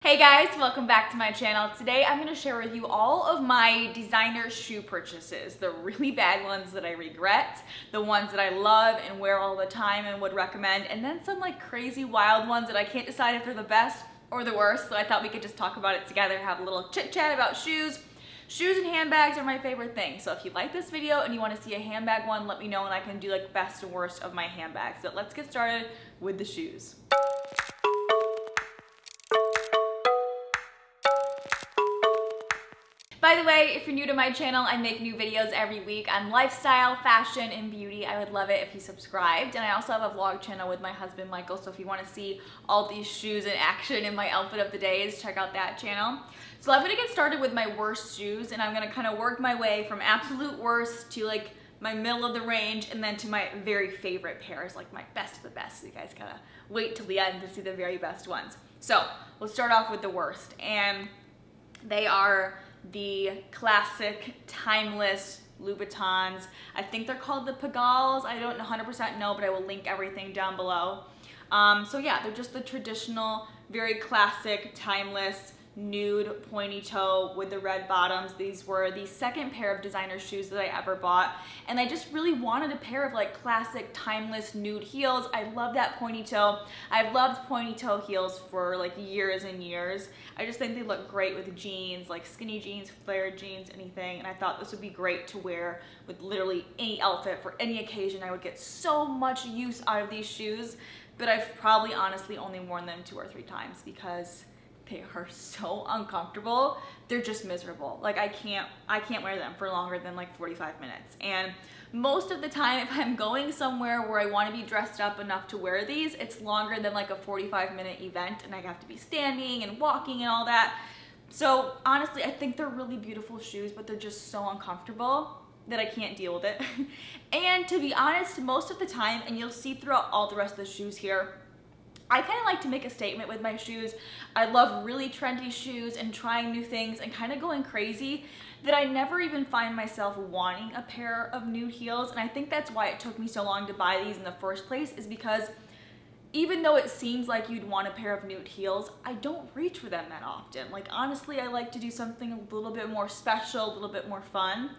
Hey guys, welcome back to my channel. Today I'm going to share with you all of my designer shoe purchases. The really bad ones that I regret, the ones that I love and wear all the time and would recommend, and then some like crazy wild ones that I can't decide if they're the best or the worst, so I thought we could just talk about it together, have a little chit chat about shoes. Shoes and handbags are my favorite thing, so if you like this video and you want to see a handbag one, let me know and I can do like best and worst of my handbags. But let's get started with the shoes. By the way, if you're new to my channel, I make new videos every week on lifestyle, fashion, and beauty. I would love it if you subscribed. And I also have a vlog channel with my husband, Michael, so if you want to see all these shoes in action in my outfit of the days, check out that channel. So I'm going to get started with my worst shoes, and I'm going to kind of work my way from absolute worst to like my middle of the range, and then to my very favorite pairs, like my best of the best. So you guys gotta wait till the end to see the very best ones. So we'll start off with the worst, and they are the classic, timeless Louboutins. I think they're called the Pagals. I don't 100% know, but I will link everything down below. So yeah, they're just the traditional, very classic, timeless, nude pointy toe with the red bottoms. These were the second pair of designer shoes that I ever bought, and I just really wanted a pair of like classic timeless nude heels. I love that pointy toe. I've loved pointy toe heels for like years and years. I just think they look great with jeans, like skinny jeans, flared jeans, anything, and I thought this would be great to wear with literally any outfit for any occasion. I would get so much use out of these shoes, but I've probably honestly only worn them 2 or 3 times because they are so uncomfortable. They're just miserable. Like I can't wear them for longer than like 45 minutes. And most of the time, if I'm going somewhere where I want to be dressed up enough to wear these, it's longer than like a 45-minute event, and I have to be standing and walking and all that. So honestly, I think they're really beautiful shoes, but they're just so uncomfortable that I can't deal with it. And to be honest, most of the time, and you'll see throughout all the rest of the shoes here, I kind of like to make a statement with my shoes. I love really trendy shoes and trying new things and kind of going crazy, that I never even find myself wanting a pair of nude heels. And I think that's why it took me so long to buy these in the first place, is because even though it seems like you'd want a pair of nude heels, I don't reach for them that often. Like honestly, I like to do something a little bit more special, a little bit more fun.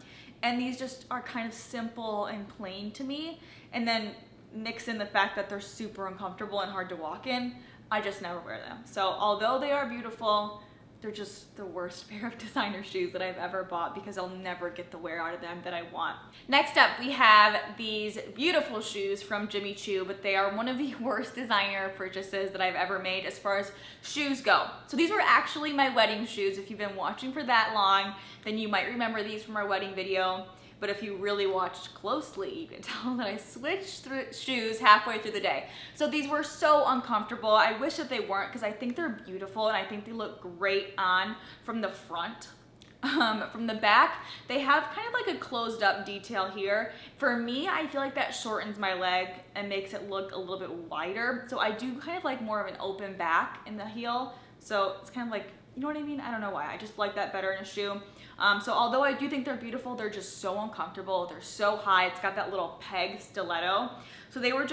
And these just are kind of simple and plain to me. And then mix in the fact that they're super uncomfortable and hard to walk in, I just never wear them. So although they are beautiful, they're just the worst pair of designer shoes that I've ever bought because I'll never get the wear out of them that I want. Next up, we have these beautiful shoes from Jimmy Choo, but they are one of the worst designer purchases that I've ever made as far as shoes go. So these were actually my wedding shoes. If you've been watching for that long, then you might remember these from our wedding video. But if you really watched closely, you can tell that I switched through shoes halfway through the day. So these were so uncomfortable. I wish that they weren't, because I think they're beautiful and I think they look great on from the front. From the back, they have kind of like a closed up detail here. For me, I feel like that shortens my leg and makes it look a little bit wider. So I do kind of like more of an open back in the heel. So it's kind of like, you know what I mean? I don't know why. I just like that better in a shoe. So although I do think they're beautiful, they're just so uncomfortable. They're so high. It's got that little peg stiletto. So they were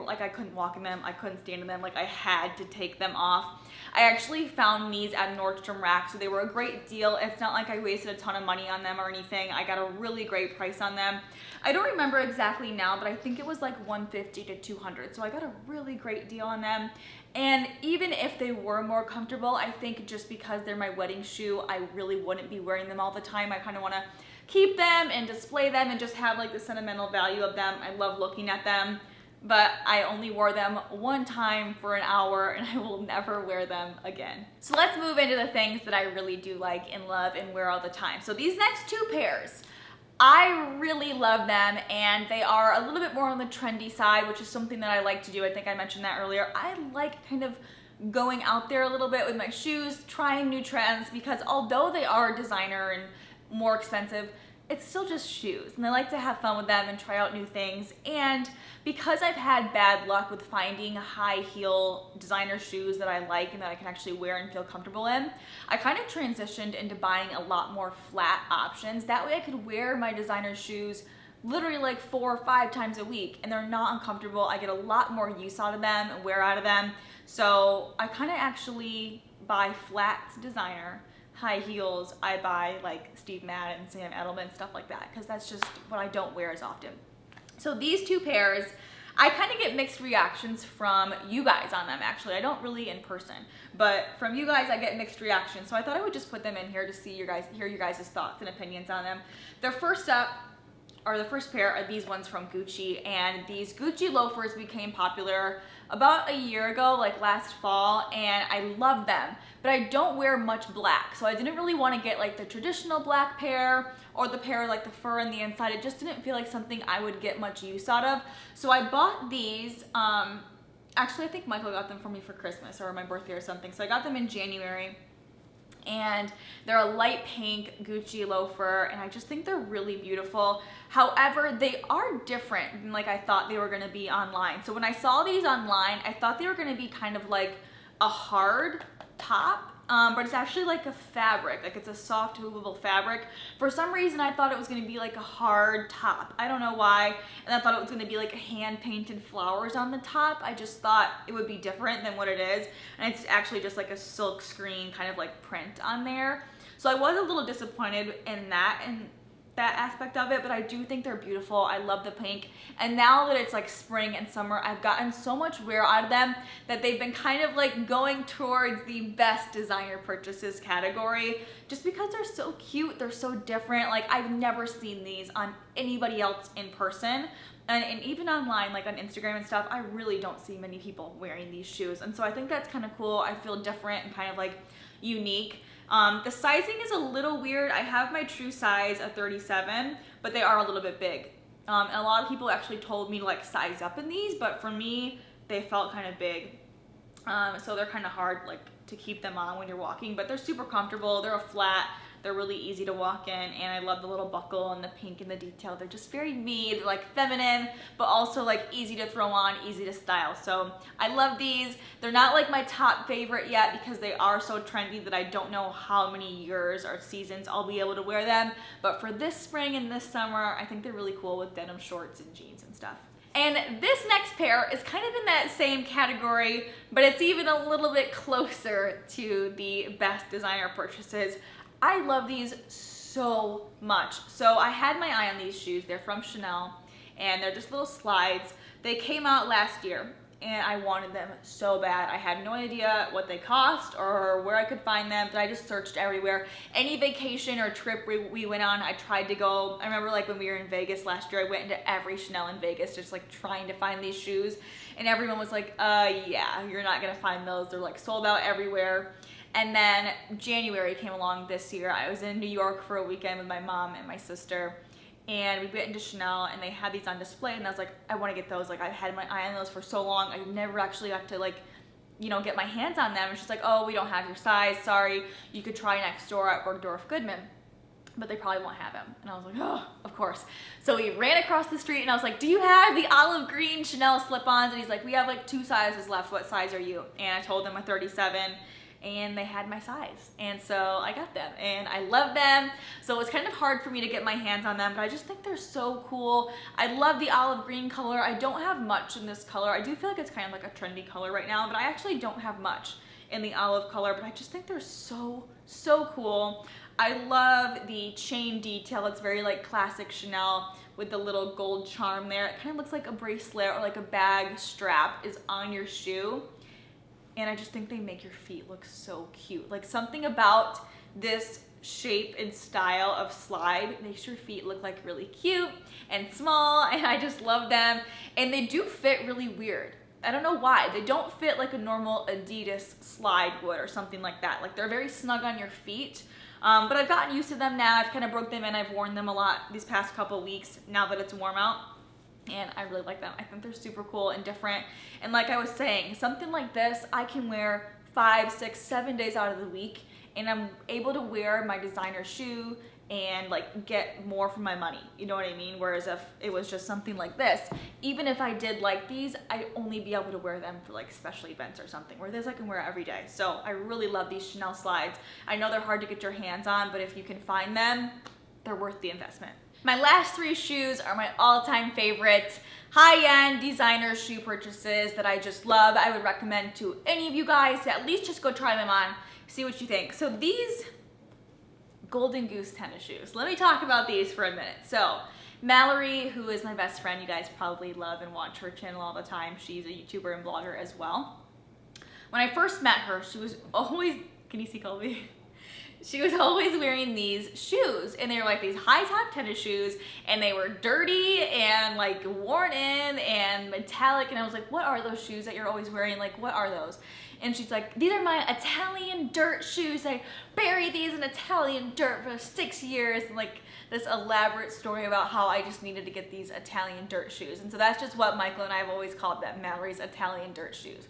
like, I couldn't walk in them. I couldn't stand in them. Like I had to take them off. I actually found these at Nordstrom Rack, so they were a great deal. It's not like I wasted a ton of money on them or anything. I got a really great price on them. I don't remember exactly now, but I think it was like $150 to $200. So I got a really great deal on them. And even if they were more comfortable, I think just because they're my wedding shoe, I really wouldn't be wearing them all the time. I kind of want to keep them and display them and just have like the sentimental value of them. I love looking at them, but I only wore them one time for an hour and I will never wear them again. So let's move into the things that I really do like and love and wear all the time. So these next 2 pairs, I really love them, and they are a little bit more on the trendy side, which is something that I like to do. I think I mentioned that earlier. I like kind of going out there a little bit with my shoes, trying new trends, because although they are designer and more expensive, it's still just shoes, and I like to have fun with them and try out new things. And because I've had bad luck with finding high heel designer shoes that I like and that I can actually wear and feel comfortable in, I kind of transitioned into buying a lot more flat options. That way I could wear my designer shoes literally like 4 or 5 times a week, and they're not uncomfortable. I get a lot more use out of them and wear out of them. So I kind of actually buy flats designer, high heels, I buy like Steve Madden, Sam Edelman, stuff like that, because that's just what I don't wear as often. So these two pairs, I kind of get mixed reactions from you guys on them, actually. I don't really in person, but from you guys I get mixed reactions. So I thought I would just put them in here to see hear your guys' thoughts and opinions on them. The first pair are these ones from Gucci, and these Gucci loafers became popular about a year ago, like last fall, and I love them, but I don't wear much black, so I didn't really want to get like the traditional black pair or the pair like the fur on the inside. It just didn't feel like something I would get much use out of. So I bought these, actually I think Michael got them for me for Christmas or my birthday or something, so I got them in January. And they're a light pink Gucci loafer, and I just think they're really beautiful. However, they are different than like I thought they were gonna be online. So when I saw these online, I thought they were gonna be kind of like a hard top, but it's actually like a fabric, like it's a soft movable fabric. For some reason I thought it was gonna be like a hard top. I don't know why, and I thought it was gonna be like hand painted flowers on the top. I just thought it would be different than what it is, and it's actually just like a silk screen kind of like print on there. So I was a little disappointed in that aspect of it, but I do think they're beautiful. I love the pink, and now that it's like spring and summer, I've gotten so much wear out of them that they've been kind of like going towards the best designer purchases category, just because they're so cute, they're so different. Like I've never seen these on anybody else in person, and even online, like on Instagram and stuff, I really don't see many people wearing these shoes, and so I think that's kind of cool. I feel different and kind of like unique. The sizing is a little weird. I have my true size of 37, but they are a little bit big. And a lot of people actually told me to like size up in these, but for me, they felt kind of big. So they're kind of hard like to keep them on when you're walking, but they're super comfortable. They're a flat. They're really easy to walk in, and I love the little buckle and the pink and the detail. They're just very me. They're like feminine, but also like easy to throw on, easy to style. So I love these. They're not like my top favorite yet because they are so trendy that I don't know how many years or seasons I'll be able to wear them. But for this spring and this summer, I think they're really cool with denim shorts and jeans and stuff. And this next pair is kind of in that same category, but it's even a little bit closer to the best designer purchases. I love these so much. So I had my eye on these shoes. They're from Chanel, and they're just little slides. They came out last year, and I wanted them so bad. I had no idea what they cost or where I could find them, but I just searched everywhere. Any vacation or trip we went on, I tried to go. I remember like when we were in Vegas last year, I went into every Chanel in Vegas just like trying to find these shoes, and everyone was like, yeah, you're not gonna find those. They're like sold out everywhere. And then January came along this year. I was in New York for a weekend with my mom and my sister, and we went into Chanel, and they had these on display, and I was like, I want to get those. Like I've had my eye on those for so long. I never actually got to like, you know, get my hands on them. And she's like, oh, we don't have your size. Sorry. You could try next door at Bergdorf Goodman, but they probably won't have them. And I was like, oh, of course. So we ran across the street, and I was like, do you have the olive green Chanel slip-ons? And he's like, we have like 2 sizes left. What size are you? And I told him a 37. And they had my size, and so I got them, and I love them. So it was kind of hard for me to get my hands on them, but I just think they're so cool. I love the olive green color. I don't have much in this color. I do feel like it's kind of like a trendy color right now, but I actually don't have much in the olive color, but I just think they're so cool. I love the chain detail. It's very like classic Chanel with the little gold charm there. It kind of looks like a bracelet or like a bag strap is on your shoe. And I just think they make your feet look so cute. Like something about this shape and style of slide makes your feet look like really cute and small, and I just love them. And they do fit really weird. I don't know why. They don't fit like a normal Adidas slide would or something like that. Like they're very snug on your feet. But I've gotten used to them now. I've kind of broke them in. I've worn them a lot these past couple weeks now that it's warm out. And I really like them. I think they're super cool and different. And like I was saying, something like this I can wear 5, 6, 7 days out of the week, and I'm able to wear my designer shoe and like get more for my money, you know what I mean? Whereas if it was just something like this, even if I did like these, I'd only be able to wear them for like special events or something, where this I can wear every day. So I really love these Chanel slides. I know they're hard to get your hands on, but if you can find them, they're worth the investment. My last 3 shoes are my all-time favorite high-end designer shoe purchases that I just love. I would recommend to any of you guys to at least just go try them on, see what you think. So these Golden Goose tennis shoes, let me talk about these for a minute. So Mallory, who is my best friend, you guys probably love and watch her channel all the time. She's a YouTuber and blogger as well. When I first met her, she was always, can you see Colby? She was always wearing these shoes, and they were like these high top tennis shoes, and they were dirty and like worn in and metallic, and I was like, what are those shoes that you're always wearing? Like, what are those? And she's like, these are my Italian dirt shoes. I buried these in Italian dirt for 6 years, and like this elaborate story about how I just needed to get these Italian dirt shoes. And so that's just what Michael and I have always called them, Mallory's Italian dirt shoes.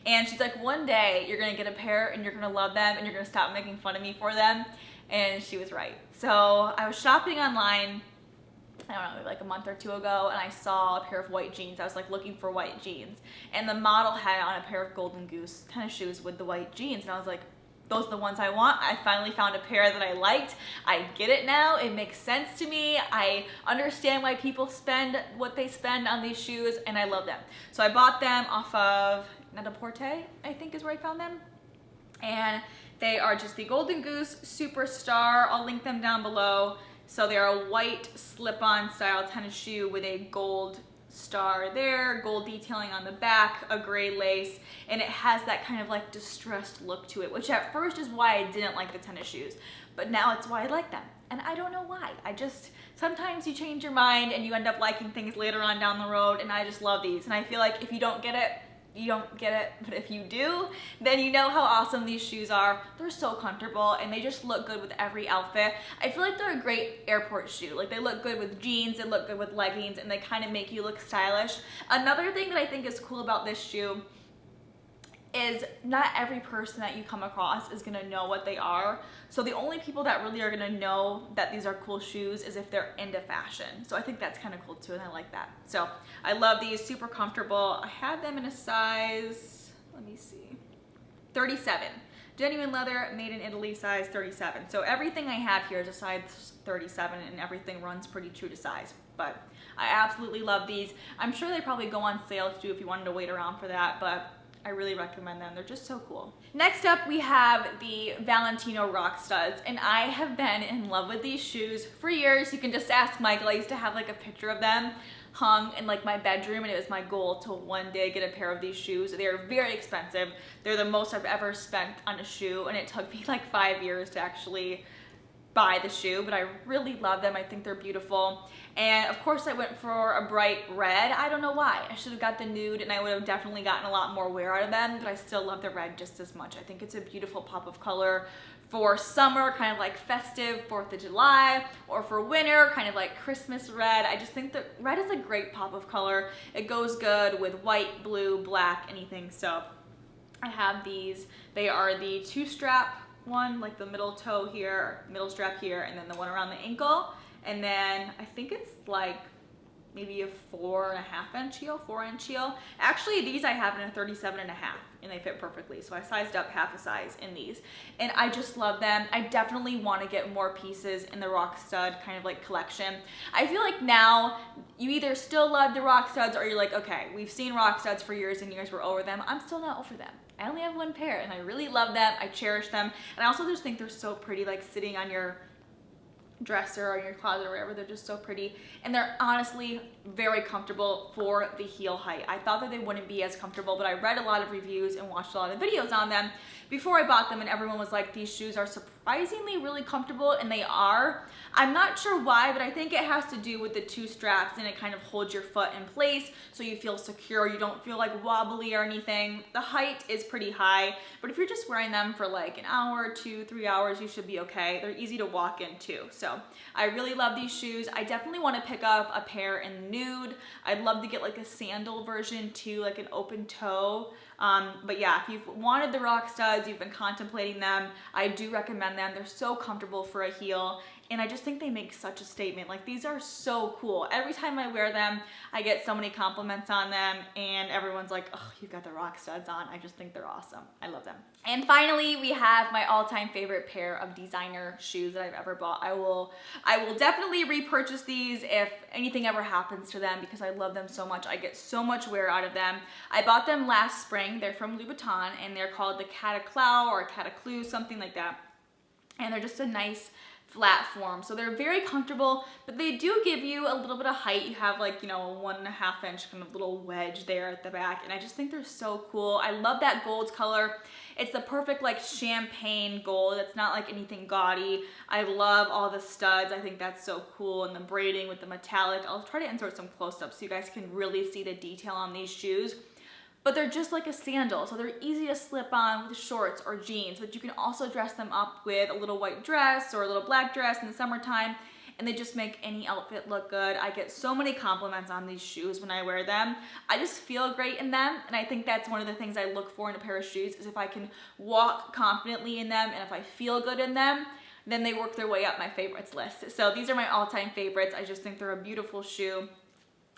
And she's like, one day you're gonna get a pair and you're gonna love them and you're gonna stop making fun of me for them. And she was right. So I was shopping online, I don't know, like a month or two ago, and I saw a pair of white jeans. I was like looking for white jeans. And the model had on a pair of Golden Goose tennis shoes with the white jeans. And I was like, those are the ones I want. I finally found a pair that I liked. I get it now. It makes sense to me. I understand why people spend what they spend on these shoes, and I love them. So I bought them off of Net-a-Porter, I think is where I found them. And they are just the Golden Goose Superstar. I'll link them down below. So they're a white slip-on style tennis shoe with a gold star there, gold detailing on the back, a gray lace, and it has that kind of like distressed look to it, which at first is why I didn't like the tennis shoes, but now it's why I like them. And I don't know why. Sometimes you change your mind and you end up liking things later on down the road, and I just love these. And I feel like if you don't get it, you don't get it, but if you do, then you know how awesome these shoes are. They're so comfortable and they just look good with every outfit. I feel like they're a great airport shoe. Like, they look good with jeans, they look good with leggings, and they kind of make you look stylish. Another thing that I think is cool about this shoe is not every person that you come across is gonna know what they are. So the only people that really are gonna know that these are cool shoes is if they're into fashion. So I think that's kind of cool too, and I like that. So I love these, super comfortable. I had them in a size, let me see, 37. Genuine leather, made in Italy, size 37. So everything I have here is a size 37, and everything runs pretty true to size. But I absolutely love these. I'm sure they probably go on sale too if you wanted to wait around for that, but I really recommend them. They're just so cool. Next up, we have the Valentino Rock Studs, and I have been in love with these shoes for years. You can just ask Michael. I used to have like a picture of them hung in like my bedroom, and it was my goal to one day get a pair of these shoes. They are very expensive. They're the most I've ever spent on a shoe, and it took me like 5 years to actually buy the shoe, but I really love them. I think they're beautiful. And of course I went for a bright red. I don't know why. I should have got the nude and I would have definitely gotten a lot more wear out of them, but I still love the red just as much. I think it's a beautiful pop of color for summer, kind of like festive 4th of July, or for winter, kind of like Christmas red. I just think that red is a great pop of color. It goes good with white, blue, black, anything. So I have these. They are the 2-strap one, like the middle toe here, middle strap here, and then the one around the ankle. And then I think it's like maybe a 4.5-inch heel, 4-inch heel. Actually, these I have in a 37.5, and they fit perfectly. So I sized up half a size in these, and I just love them. I definitely want to get more pieces in the Rock Stud kind of like collection. I feel like now you either still love the Rock Studs or you're like, okay, we've seen Rock Studs for years and years, we're over them. I'm still not over them. I only have one pair and I really love them. I cherish them. And I also just think they're so pretty, like sitting on your dresser or in your closet or wherever. They're just so pretty, and they're honestly very comfortable for the heel height. I thought that they wouldn't be as comfortable, but I read a lot of reviews and watched a lot of videos on them before I bought them, and everyone was like, these shoes are surprisingly really comfortable, and they are. I'm not sure why, but I think it has to do with the 2 straps, and it kind of holds your foot in place so you feel secure. You don't feel like wobbly or anything. The height is pretty high, but if you're just wearing them for like an hour, 2, 3 hours, you should be okay. They're easy to walk in too. So I really love these shoes. I definitely want to pick up a pair in nude. I'd love to get like a sandal version too, like an open toe. But yeah, if you've wanted the Rock Studs, you've been contemplating them, I do recommend them. They're so comfortable for a heel, and I just think they make such a statement. Like, these are so cool. Every time I wear them, I get so many compliments on them, and everyone's like, oh, you've got the Rock Studs on. I just think they're awesome. I love them. And finally, we have my all-time favorite pair of designer shoes that I've ever bought. I will definitely repurchase these if anything ever happens to them because I love them so much. I get so much wear out of them. I bought them last spring spring. They're from Louboutin, and they're called the Cataclou or Cataclou, something like that. And they're just a nice flat form. So they're very comfortable, but they do give you a little bit of height. You have like, you know, a 1.5 inch kind of little wedge there at the back. And I just think they're so cool. I love that gold color. It's the perfect like champagne gold. It's not like anything gaudy. I love all the studs. I think that's so cool. And the braiding with the metallic. I'll try to insert some close-ups so you guys can really see the detail on these shoes. But they're just like a sandal, so they're easy to slip on with shorts or jeans, but you can also dress them up with a little white dress or a little black dress in the summertime, and they just make any outfit look good. I get so many compliments on these shoes when I wear them. I just feel great in them, and I think that's one of the things I look for in a pair of shoes, is if I can walk confidently in them and if I feel good in them, then they work their way up my favorites list. So these are my all-time favorites. I just think they're a beautiful shoe.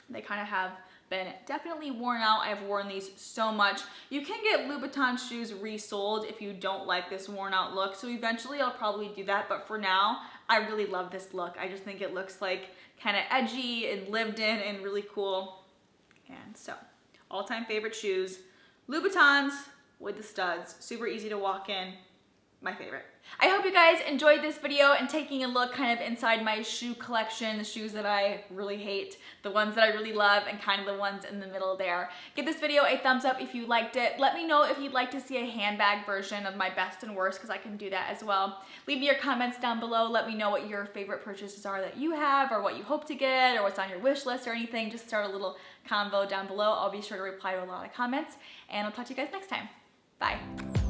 They kind of have been definitely worn out. I have worn these so much. You can get Louboutin shoes resold if you don't like this worn out look. So eventually I'll probably do that. But for now, I really love this look. I just think it looks like kind of edgy and lived in and really cool. And so all-time favorite shoes, Louboutins with the studs. Super easy to walk in. My favorite. I hope you guys enjoyed this video and taking a look kind of inside my shoe collection, the shoes that I really hate, the ones that I really love, and kind of the ones in the middle there. Give this video a thumbs up if you liked it. Let me know if you'd like to see a handbag version of my best and worst, because I can do that as well. Leave me your comments down below. Let me know what your favorite purchases are that you have, or what you hope to get, or what's on your wish list or anything. Just start a little convo down below. I'll be sure to reply to a lot of comments, and I'll talk to you guys next time. Bye.